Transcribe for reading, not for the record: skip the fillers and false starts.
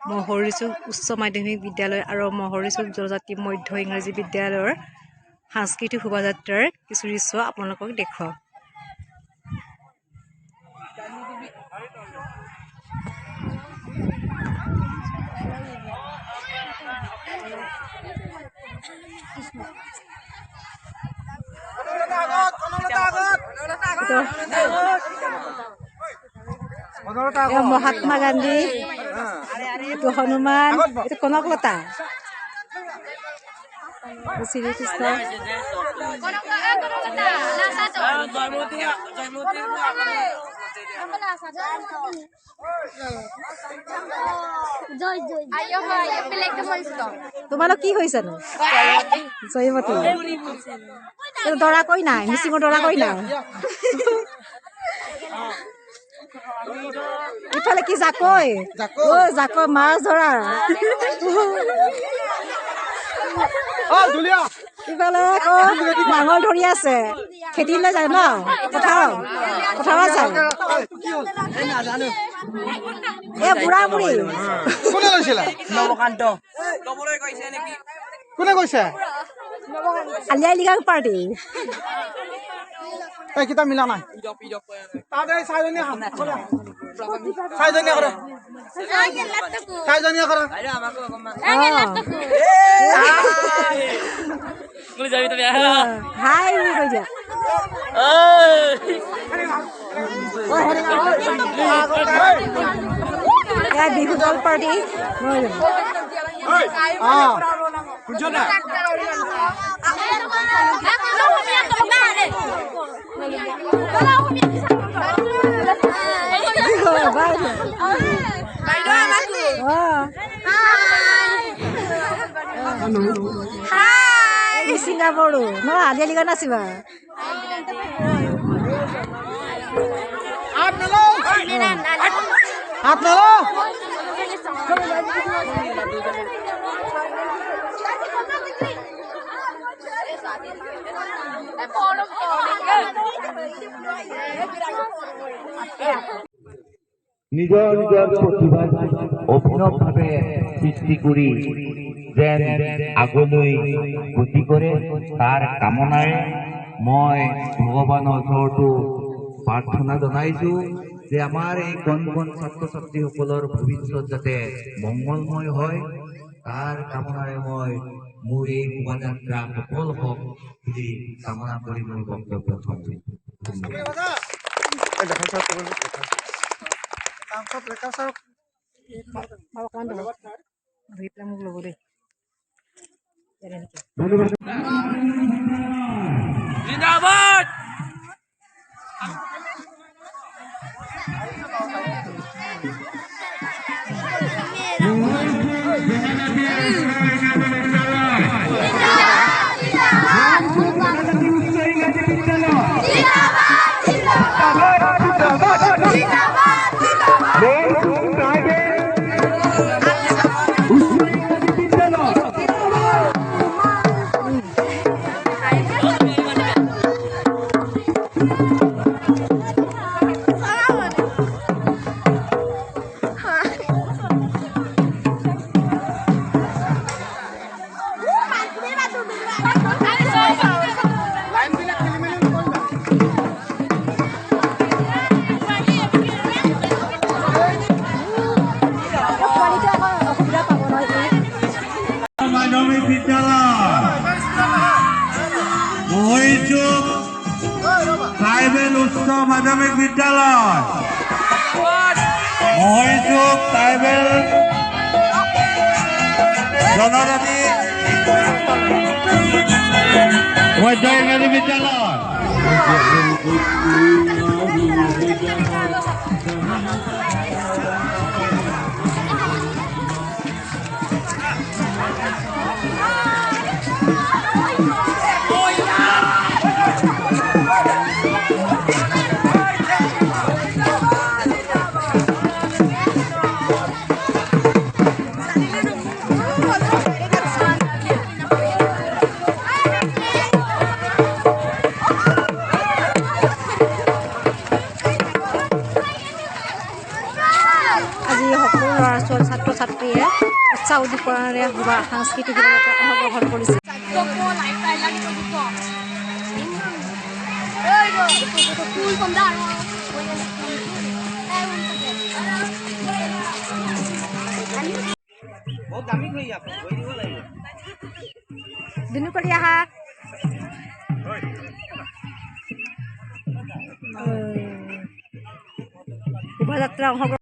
মহৰীচুক উচ্চ মাধ্যমিক বিদ্যালয় আৰু মহৰীচুক জনজাতি মধ্য ইংৰাজী বিদ্যালয়ৰ সাংস্কৃতিক শোভাযাত্ৰাৰ কিছু দৃশ্য আপোনালোকক দেখুৱাওঁ। মহাত্মা গান্ধী, itu হনুমান, itu কনকলতা, শ্ৰীকৃষ্ণ, তোমালোক কি হৈছেনো? জয়মতী দৰা কৈ নাই, মিচিঙৰ দৰা কৈ নাই। ইফালে কি জাকৈ? জাকৈ মাছ ধৰা। ইফালে আকৌ নাঙল ধৰি আছে, খেতিলৈ যায় ন, পথাৰত যায়। এ বুঢ়া বুঢ়ী কোনে লৈছিলে? নৱকান্ত। কোনে কৈছে? আলি আই লৃগাং পাৰ্টি। এই কিতাপ মিলা নাই। বিহু দল party Singapura, no, dia juga nasi bah. At nalo. নিজৰ নিজৰ প্ৰতিভা অভিনৱভাৱে সৃষ্টি কৰি যেন আগলৈ গতি কৰে তাৰ কামনাৰে মই ভগৱানৰ ওচৰতো প্ৰাৰ্থনা জনাইছো যে আমাৰ এই কণ কণ ছাত্ৰ ছাত্ৰীসকলৰ ভৱিষ্যত যাতে মংগলময় হয় তাৰ কামনাৰে মই মোৰ এই শোভাযাত্ৰা সফল হওক বুলি কামনা কৰি মোৰ বক্তব্য সামৰিছো। जिंदाबाद। মাধ্যমিক বিদ্যালয় মহৰীচুক ট্ৰাইবেল উচ্চ মাধ্যমিক বিদ্যালয় মহৰীচুক ট্ৰাইবেল জনজাতি মধ্য ইংৰাজী বিদ্যালয় ছাত্ৰীয়ে উৎসাহ উদ্দীপনাৰে সাংস্কৃতিক শোভাযাত্ৰাত অংশগ্ৰহণ কৰিছে দিনু কৰি আহা শোভাযাত্ৰা অংশগ্ৰহণ